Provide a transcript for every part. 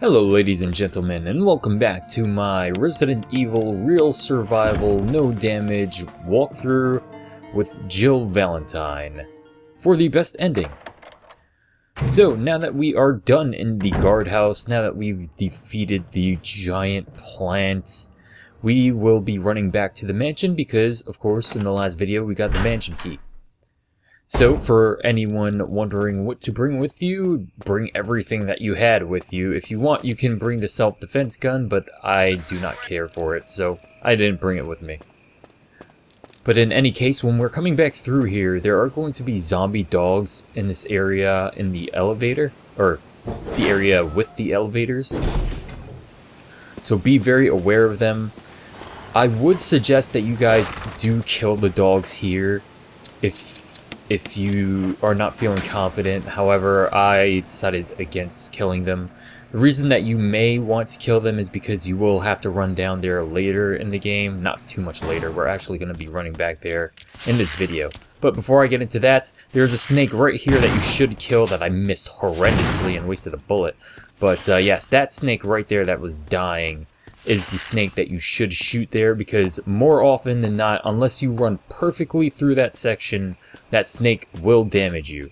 Hello ladies and gentlemen, and welcome back to my Resident Evil Real Survival No Damage walkthrough with Jill Valentine for the best ending. So now that we are done in the guardhouse, now that we've defeated the giant plant, we will be running back to the mansion because, of course, in the last video we got the mansion key. So, for anyone wondering what to bring with you, bring everything that you had with you. If you want, you can bring the self-defense gun, but I do not care for it, so I didn't bring it with me. But in any case, when we're coming back through here, there are going to be zombie dogs in this area in the elevator, or the area with the elevators. So be very aware of them. I would suggest that you guys do kill the dogs here if you are not feeling confident. However, I decided against killing them. The reason that you may want to kill them is because you will have to run down there later in the game. Not too much later. We're actually going to be running back there in this video. But before I get into that, there's a snake right here that you should kill that I missed horrendously and wasted a bullet. But yes, that snake right there that was dying is the snake that you should shoot there, because more often than not, unless you run perfectly through that section, that snake will damage you.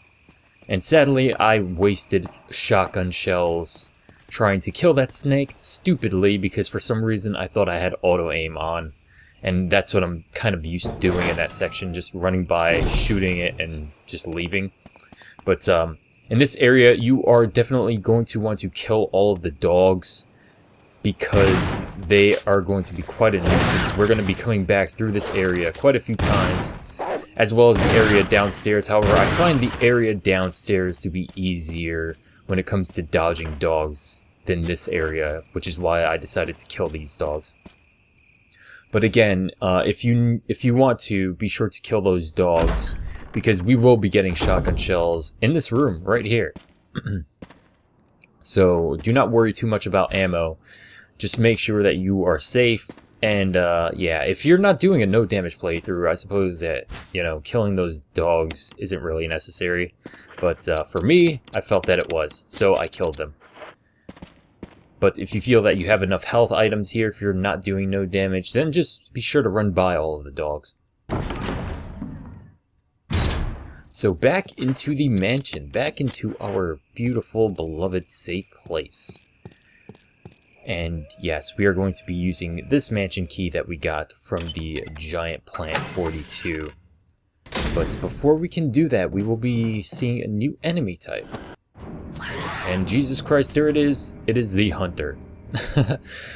And sadly, I wasted shotgun shells trying to kill that snake stupidly because for some reason I thought I had auto-aim on. And that's what I'm kind of used to doing in that section, just running by, shooting it, and just leaving. But in this area, you are definitely going to want to kill all of the dogs, because they are going to be quite a nuisance. We're going to be coming back through this area quite a few times, as well as the area downstairs. However, I find the area downstairs to be easier when it comes to dodging dogs than this area, which is why I decided to kill these dogs. But again, if you want to, be sure to kill those dogs, because we will be getting shotgun shells in this room right here. So do not worry too much about ammo. Just make sure that you are safe. And yeah, if you're not doing a no damage playthrough, I suppose that, you know, killing those dogs isn't really necessary. But for me, I felt that it was, so I killed them. But if you feel that you have enough health items here, if you're not doing no damage, then just be sure to run by all of the dogs. So back into the mansion, back into our beautiful, beloved, safe place. And yes, we are going to be using this mansion key that we got from the giant plant 42. But before we can do that, we will be seeing a new enemy type. And Jesus Christ, there it is the hunter.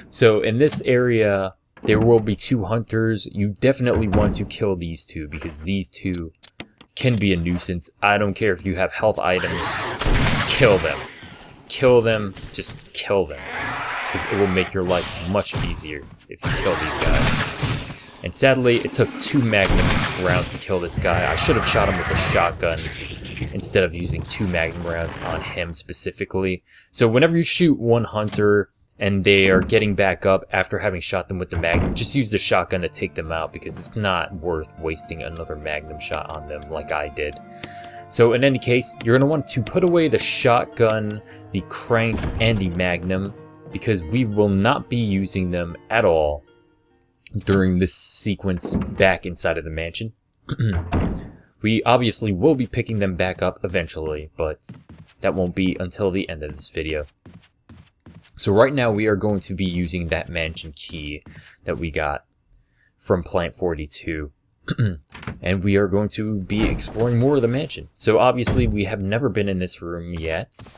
So in this area, there will be two hunters. You definitely want to kill these two, because these two can be a nuisance. I don't care if you have health items, kill them. Kill them, just kill them. Because it will make your life much easier if you kill these guys. And sadly, it took 2 magnum rounds to kill this guy. I should have shot him with a shotgun instead of using 2 magnum rounds on him specifically. So whenever you shoot one hunter and they are getting back up after having shot them with the magnum, just use the shotgun to take them out, because it's not worth wasting another magnum shot on them like I did. So in any case, you're going to want to put away the shotgun, the crank, and the magnum, because we will not be using them at all during this sequence back inside of the mansion. We obviously will be picking them back up eventually, but that won't be until the end of this video. So right now we are going to be using that mansion key that we got from Plant 42. And we are going to be exploring more of the mansion. So obviously we have never been in this room yet.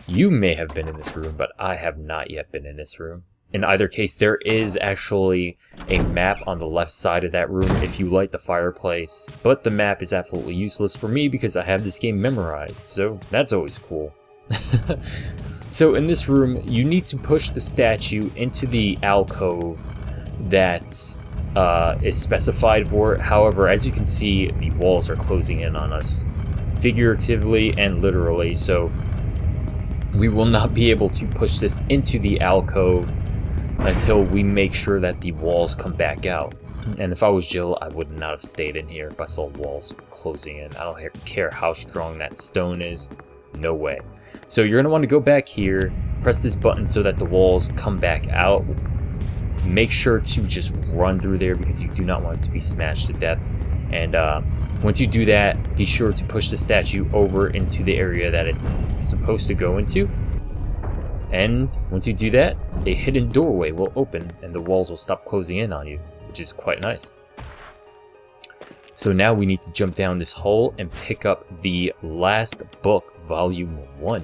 You may have been in this room, but I have not yet been in this room. In either case, there is actually a map on the left side of that room if you light the fireplace. But the map is absolutely useless for me because I have this game memorized, so that's always cool. So in this room, you need to push the statue into the alcove that is specified for it. However, as you can see, the walls are closing in on us, figuratively and literally, so we will not be able to push this into the alcove until we make sure that the walls come back out. And if I was Jill, I would not have stayed in here if I saw walls closing in. I don't care how strong that stone is. No way. So you're going to want to go back here, Press this button so that the walls come back out. Make sure to just run through there because you do not want it to be smashed to death. And once you do that, be sure to push the statue over into the area that it's supposed to go into. And once you do that, a hidden doorway will open and the walls will stop closing in on you, which is quite nice. So now we need to jump down this hole and pick up the last book, Volume 1.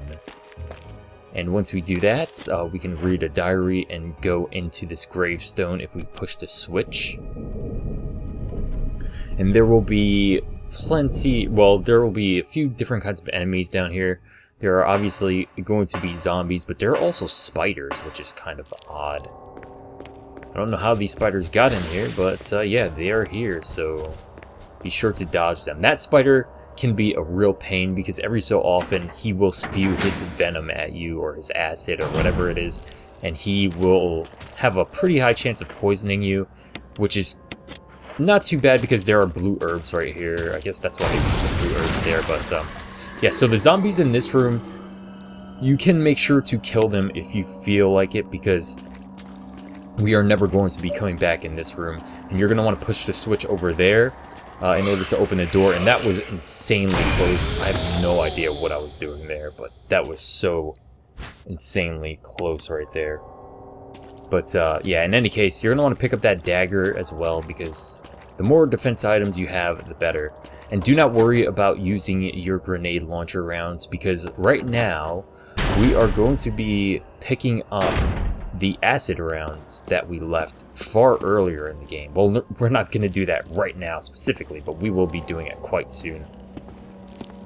And once we do that, we can read a diary and go into this gravestone if we push the switch. And there will be there will be a few different kinds of enemies down here. There are obviously going to be zombies, but there are also spiders, which is kind of odd. I don't know how these spiders got in here, but yeah, they are here, so be sure to dodge them. That spider can be a real pain because every so often he will spew his venom at you or his acid or whatever it is, and he will have a pretty high chance of poisoning you, which is not too bad because there are blue herbs right here. I guess that's why they put the blue herbs there, but yeah, so the zombies in this room, you can make sure to kill them if you feel like it because we are never going to be coming back in this room, and you're going to want to push the switch over there in order to open the door, and that was insanely close. I have no idea what I was doing there, but that was so insanely close right there. But yeah, in any case, you're going to want to pick up that dagger as well, because the more defense items you have, the better. And do not worry about using your grenade launcher rounds, because right now, we are going to be picking up the acid rounds that we left far earlier in the game. Well, we're not going to do that right now specifically, but we will be doing it quite soon.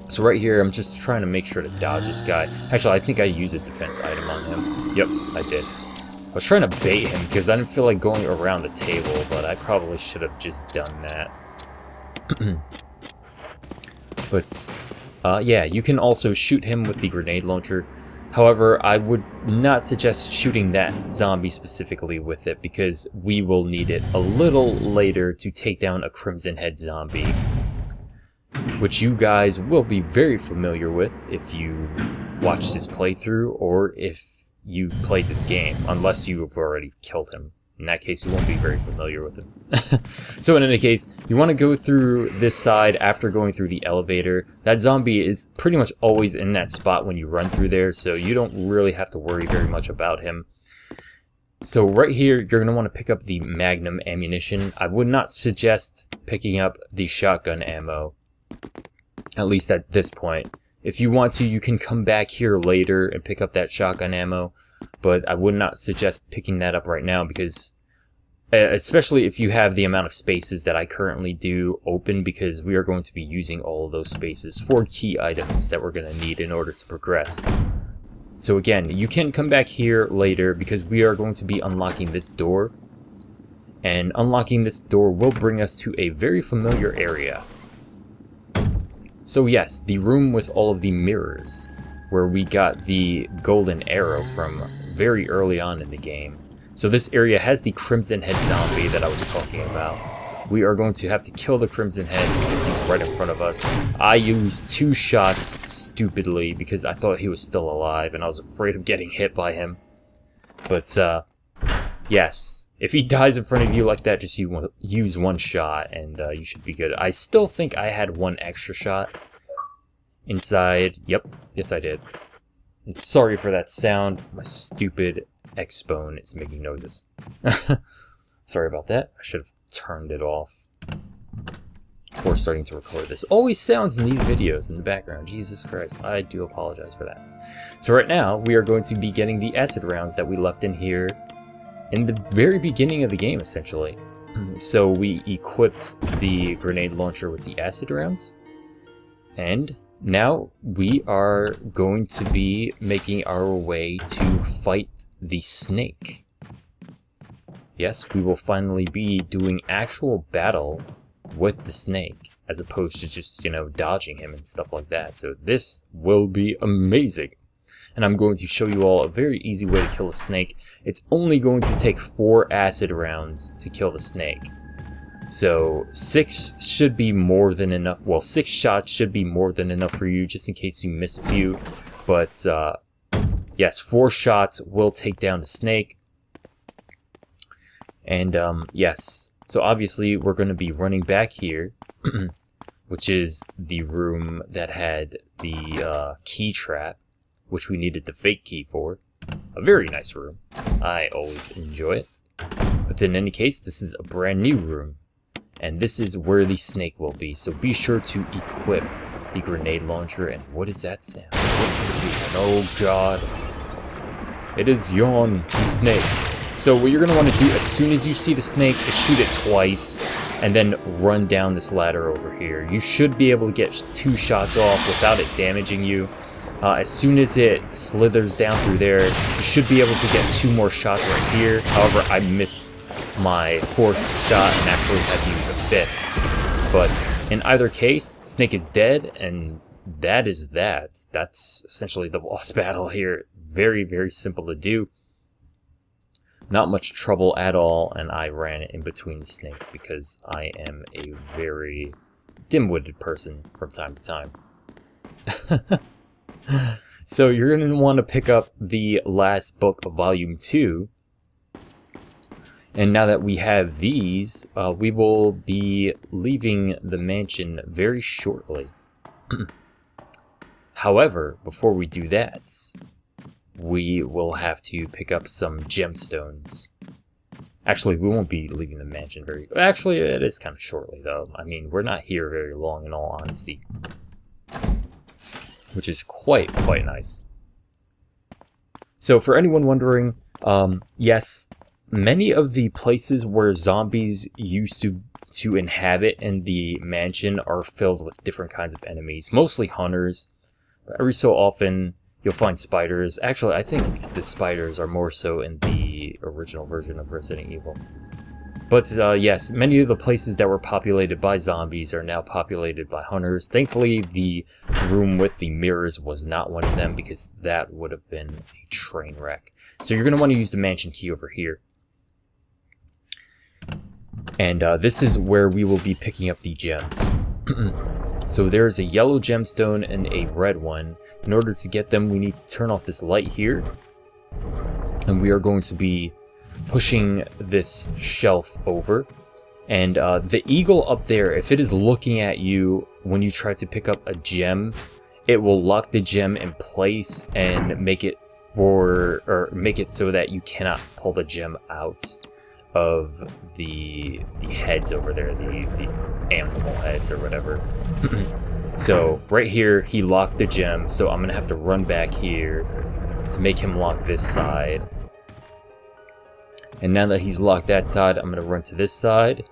So right here, I'm just trying to make sure to dodge this guy. Actually, I think I used a defense item on him. Yep, I did. I was trying to bait him because I didn't feel like going around the table, but I probably should have just done that. But yeah, you can also shoot him with the grenade launcher. However, I would not suggest shooting that zombie specifically with it because we will need it a little later to take down a Crimson Head zombie, which you guys will be very familiar with if you watch this playthrough or if you played this game, unless you've already killed him. In that case, you won't be very familiar with him. So in any case, you want to go through this side after going through the elevator. That zombie is pretty much always in that spot when you run through there, so you don't really have to worry very much about him. So right here, you're going to want to pick up the Magnum ammunition. I would not suggest picking up the shotgun ammo, at least at this point. If you want to, you can come back here later and pick up that shotgun ammo, but I would not suggest picking that up right now because, especially if you have the amount of spaces that I currently do open, because we are going to be using all of those spaces for key items that we're going to need in order to progress. So again, you can come back here later because we are going to be unlocking this door, and unlocking this door will bring us to a very familiar area. So yes, the room with all of the mirrors, where we got the golden arrow from very early on in the game. So this area has the Crimson Head zombie that I was talking about. We are going to have to kill the Crimson Head because he's right in front of us. I used 2 shots stupidly because I thought he was still alive and I was afraid of getting hit by him. But yes, if he dies in front of you like that, just use 1 shot and you should be good. I still think I had 1 extra shot inside. Yep, yes I did. And sorry for that sound. My stupid X-Bone is making noises. Sorry about that. I should have turned it off before starting to record this. Always sounds in these videos in the background. Jesus Christ. I do apologize for that. So right now, we are going to be getting the acid rounds that we left in here in the very beginning of the game, essentially. So we equipped the grenade launcher with the acid rounds. And now we are going to be making our way to fight the snake. Yes, we will finally be doing actual battle with the snake, as opposed to just, you know, dodging him and stuff like that. So this will be amazing. And I'm going to show you all a very easy way to kill a snake. It's only going to take 4 acid rounds to kill the snake. So 6 should be more than enough. Well, 6 shots should be more than enough for you, just in case you miss a few. But yes, 4 shots will take down the snake. And yes, so obviously we're going to be running back here, which is the room that had the key trap, which we needed the fake key for. A very nice room. I always enjoy it. But in any case, this is a brand new room. And this is where the snake will be. So be sure to equip the grenade launcher. And what is that sound? Oh god. It is Yawn, the snake. So what you're going to want to do as soon as you see the snake is shoot it twice. And then run down this ladder over here. You should be able to get 2 shots off without it damaging you. As soon as it slithers down through there, you should be able to get 2 more shots right here. However, I missed my 4th shot and actually had to use a 5th. But in either case, the snake is dead, and that is that. That's essentially the boss battle here. Very, very simple to do. Not much trouble at all, and I ran in between the snake because I am a very dim-witted person from time to time. So you're going to want to pick up the last book of Volume 2. And now that we have these, we will be leaving the mansion very shortly. However, before we do that, we will have to pick up some gemstones. Actually, we won't be leaving the mansion very... Actually, it is kind of shortly, though. I mean, we're not here very long, in all honesty. Which is quite nice. So for anyone wondering, yes, many of the places where zombies used to inhabit in the mansion are filled with different kinds of enemies, mostly hunters, but every so often you'll find spiders. Actually, I think the spiders are more so in the original version of Resident Evil. But yes, many of the places that were populated by zombies are now populated by hunters. Thankfully, the room with the mirrors was not one of them, because that would have been a train wreck. So you're going to want to use the mansion key over here. And this is where we will be picking up the gems. So there's a yellow gemstone and a red one. In order to get them, we need to turn off this light here. And we are going to be pushing this shelf over, and the eagle up there, if it is looking at you when you try to pick up a gem, it will lock the gem in place and make it so that you cannot pull the gem out of the heads over there, the animal heads or whatever. So right here he locked the gem, so I'm gonna have to run back here to make him lock this side. And now that he's locked that side, I'm going to run to this side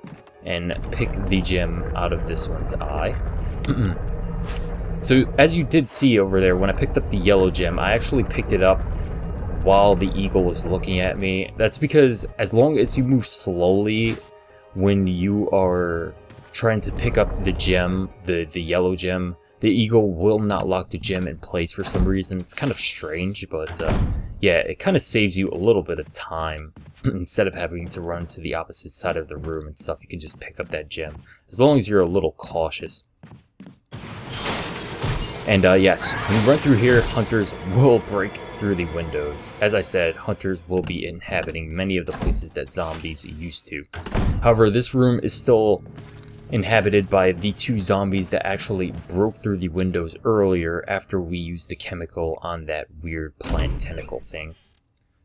and pick the gem out of this one's eye. So as you did see over there, when I picked up the yellow gem, I actually picked it up while the eagle was looking at me. That's because as long as you move slowly when you are trying to pick up the gem, the yellow gem, the eagle will not lock the gem in place for some reason. It's kind of strange, but yeah, it kind of saves you a little bit of time. Instead of having to run to the opposite side of the room and stuff, you can just pick up that gem, as long as you're a little cautious. And yes, when you run through here, hunters will break through the windows. As I said, hunters will be inhabiting many of the places that zombies used to. However, this room is still inhabited by the 2 zombies that actually broke through the windows earlier after we used the chemical on that weird plant tentacle thing.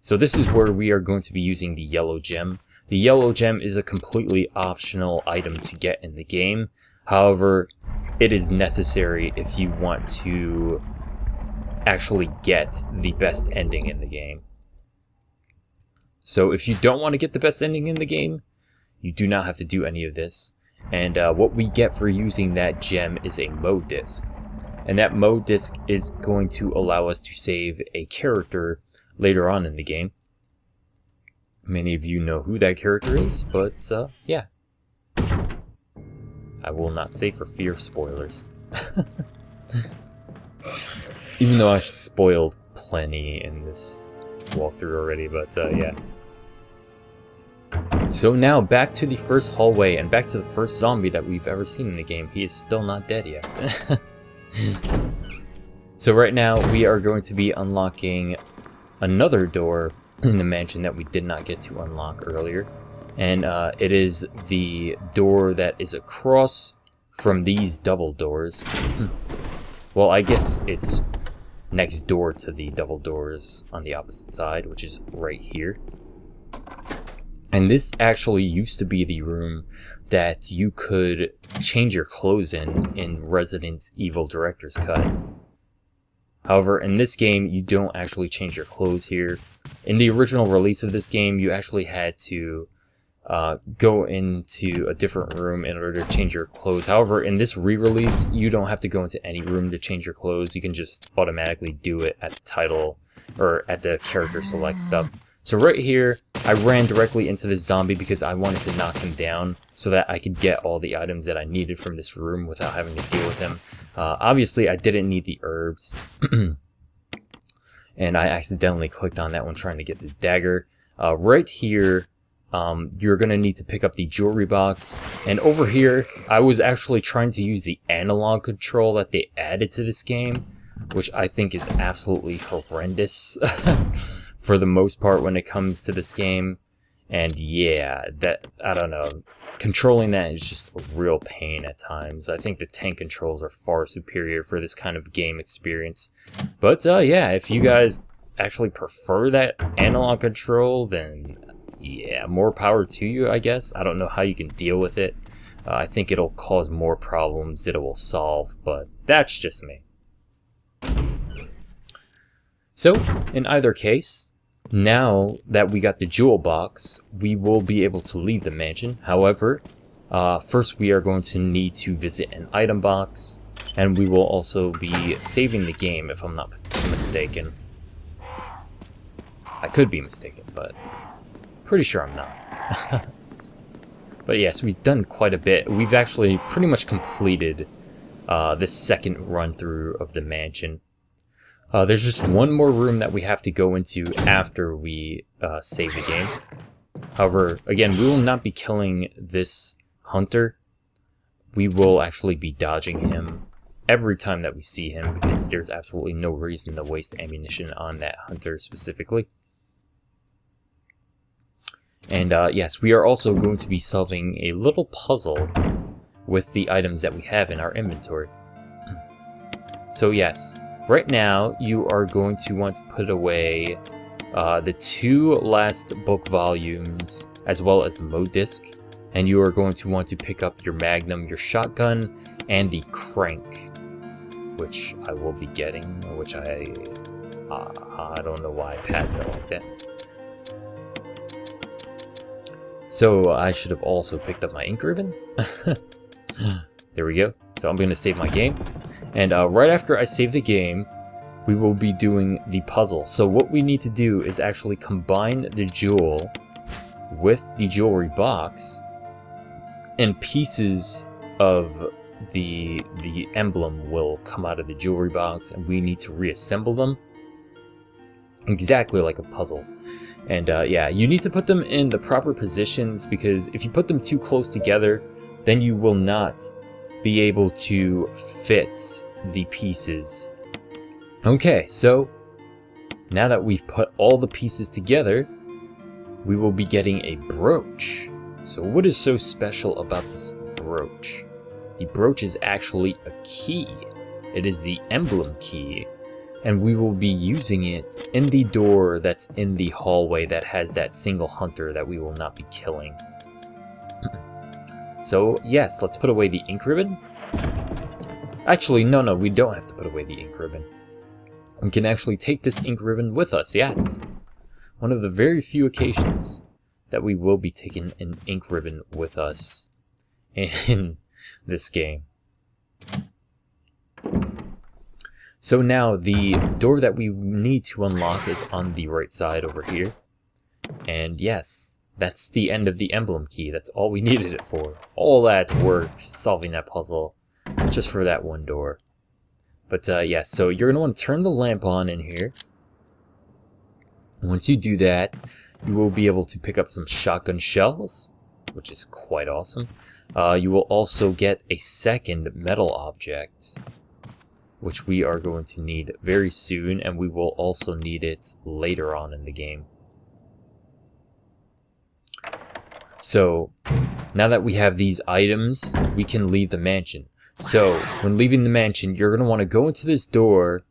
So this is where we are going to be using the yellow gem. The yellow gem is a completely optional item to get in the game. However, it is necessary if you want to actually get the best ending in the game. So if you don't want to get the best ending in the game, you do not have to do any of this. And what we get for using that gem is a mode disc. And that mode disc is going to allow us to save a character later on in the game. Many of you know who that character is, but yeah. I will not say for fear of spoilers. Even though I've spoiled plenty in this walkthrough already, but yeah. So now back to the first hallway and back to the first zombie that we've ever seen in the game. He is still not dead yet. So right now we are going to be unlocking another door in the mansion that we did not get to unlock earlier. And it is the door that is across from these double doors. Well, I guess it's next door to the double doors on the opposite side, which is right here. And this actually used to be the room that you could change your clothes in Resident Evil Director's Cut. However, in this game, you don't actually change your clothes here. In the original release of this game, you actually had to go into a different room in order to change your clothes. However, in this re-release, you don't have to go into any room to change your clothes. You can just automatically do it at the title or at the character select stuff. So right here, I ran directly into this zombie because I wanted to knock him down so that I could get all the items that I needed from this room without having to deal with him. Obviously, I didn't need the herbs. And I accidentally clicked on that one trying to get the dagger. Right here, you're going to need to pick up the jewelry box. And over here, I was actually trying to use the analog control that they added to this game, which I think is absolutely horrendous. For the most part when it comes to this game. And yeah, that, I don't know, controlling that is just a real pain at times. I think the tank controls are far superior for this kind of game experience. But yeah, if you guys actually prefer that analog control, then yeah, more power to you, I guess. I don't know how you can deal with it. I think it'll cause more problems than it will solve, but that's just me. So, in either case, now that we got the jewel box, we will be able to leave the mansion. However, first we are going to need to visit an item box, and we will also be saving the game if I'm not mistaken. I could be mistaken, but pretty sure I'm not. But yes, we've done quite a bit. We've actually pretty much completed this second run through of the mansion. There's just one more room that we have to go into after we save the game. However, again, we will not be killing this hunter. We will actually be dodging him every time that we see him because there's absolutely no reason to waste ammunition on that hunter specifically. And yes, we are also going to be solving a little puzzle with the items that we have in our inventory. So yes. Right now, you are going to want to put away the 2 last book volumes, as well as the mode disc, and you are going to want to pick up your magnum, your shotgun, and the crank, which I will be getting, which I don't know why I passed it like that. So I should have also picked up my ink ribbon. There we go. So I'm going to save my game. And right after I save the game, we will be doing the puzzle. So what we need to do is actually combine the jewel with the jewelry box, and pieces of the emblem will come out of the jewelry box, and we need to reassemble them exactly like a puzzle. And yeah, you need to put them in the proper positions, because if you put them too close together, then you will not be able to fit the pieces. Okay, so now that we've put all the pieces together, we will be getting a brooch. So what is so special about this brooch? The brooch is actually a key. It is the emblem key, and we will be using it in the door that's in the hallway that has that single hunter that we will not be killing. So yes, let's put away the ink ribbon. Actually, no, we don't have to put away the ink ribbon. We can actually take this ink ribbon with us, yes. One of the very few occasions that we will be taking an ink ribbon with us in this game. So now the door that we need to unlock is on the right side over here. And yes, that's the end of the emblem key. That's all we needed it for. All that work solving that puzzle just for that one door. But yeah, so you're going to want to turn the lamp on in here. Once you do that, you will be able to pick up some shotgun shells, which is quite awesome. You will also get a second metal object. which we are going to need very soon, and we will also need it later on in the game. So, now that we have these items, we can leave the mansion. So, when leaving the mansion, you're going to want to go into this door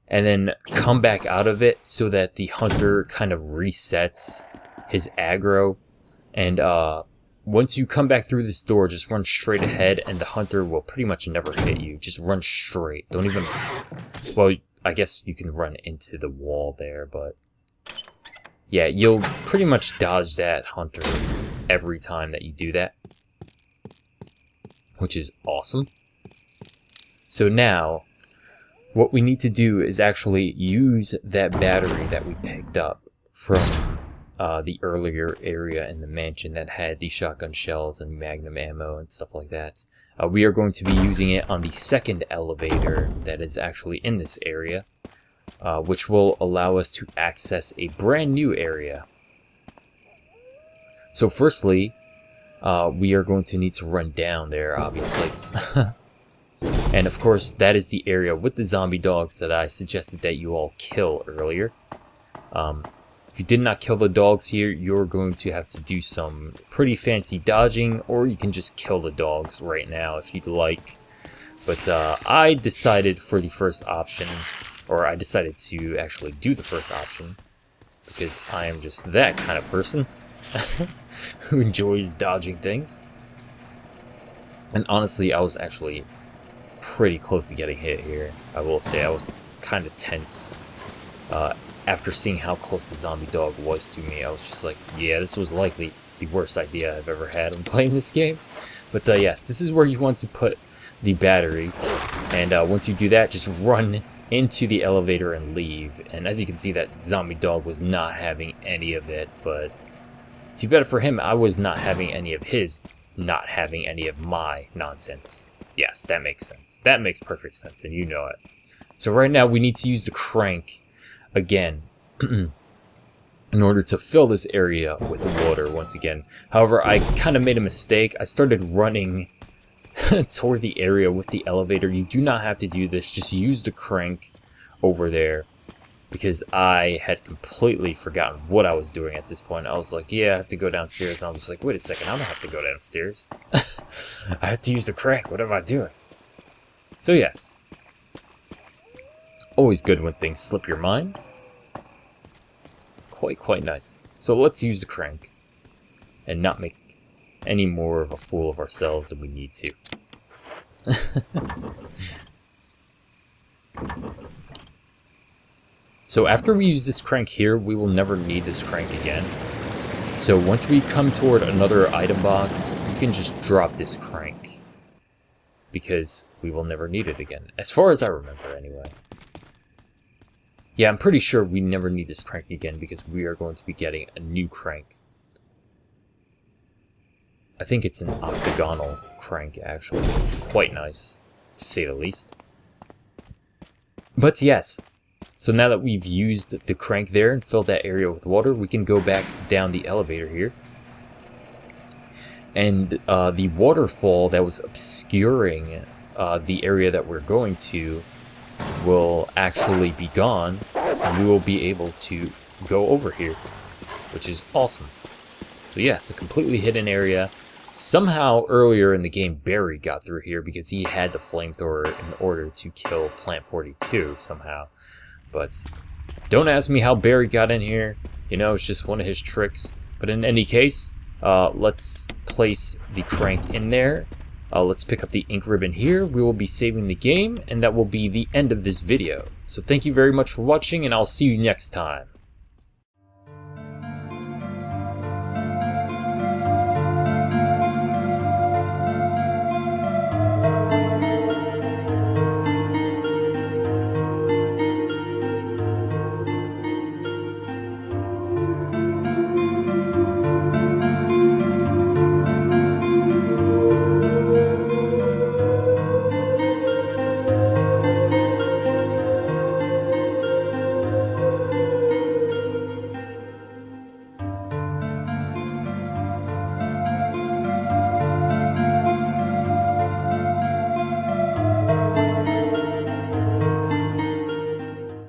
and then come back out of it so that the hunter kind of resets his aggro. And once you come back through this door, just run straight ahead and the hunter will pretty much never hit you. Just run straight. Don't even... Well, I guess you can run into the wall there, but... Yeah, you'll pretty much dodge that hunter every time that you do that, which is awesome. So now, what we need to do is actually use that battery that we picked up from the earlier area in the mansion that had the shotgun shells and magnum ammo and stuff like that. We are going to be using it on the second elevator that is actually in this area. Which will allow us to access a brand new area. So firstly, we are going to need to run down there, obviously. And of course, that is the area with the zombie dogs that I suggested that you all kill earlier. If you did not kill the dogs here, you're going to have to do some pretty fancy dodging, or you can just kill the dogs right now if you'd like. But I decided for the first option, or I decided to actually do the first option, because I am just that kind of person who enjoys dodging things. And honestly, I was actually pretty close to getting hit here. I will say I was kind of tense. After seeing how close the zombie dog was to me, I was just like, yeah, this was likely the worst idea I've ever had when playing this game. But yes, this is where you want to put the battery, and once you do that, just run into the elevator and leave. And as you can see, that zombie dog was not having any of it, but too bad for him, I was not having any of his not having any of my nonsense. Yes, that makes sense. That makes perfect sense, and you know it. So right now we need to use the crank again in order to fill this area with water once again. However, I kind of made a mistake. I started running toward the area with the elevator. You do not have to do this. Just use the crank over there, because I had completely forgotten what I was doing at this point. I was like, yeah, I have to go downstairs. And I was like, wait a second, I don't have to go downstairs. I have to use the crank. What am I doing? So yes, always good when things slip your mind. Quite nice. So let's use the crank and not make any more of a fool of ourselves than we need to. So after we use this crank here, we will never need this crank again. So once we come toward another item box, you can just drop this crank, because we will never need it again, as far as I remember anyway. Yeah, I'm pretty sure we never need this crank again, because we are going to be getting a new crank. I think it's an octagonal crank, actually. It's quite nice, to say the least. But yes, so now that we've used the crank there and filled that area with water, we can go back down the elevator here. And the waterfall that was obscuring the area that we're going to will actually be gone, and we will be able to go over here, which is awesome. So yes, a completely hidden area. Somehow earlier in the game, Barry got through here because he had the flamethrower in order to kill Plant 42 somehow. But don't ask me how Barry got in here. You know, it's just one of his tricks. But in any case, let's place the crank in there. Let's pick up the ink ribbon here. We will be saving the game, and that will be the end of this video. So thank you very much for watching, and I'll see you next time.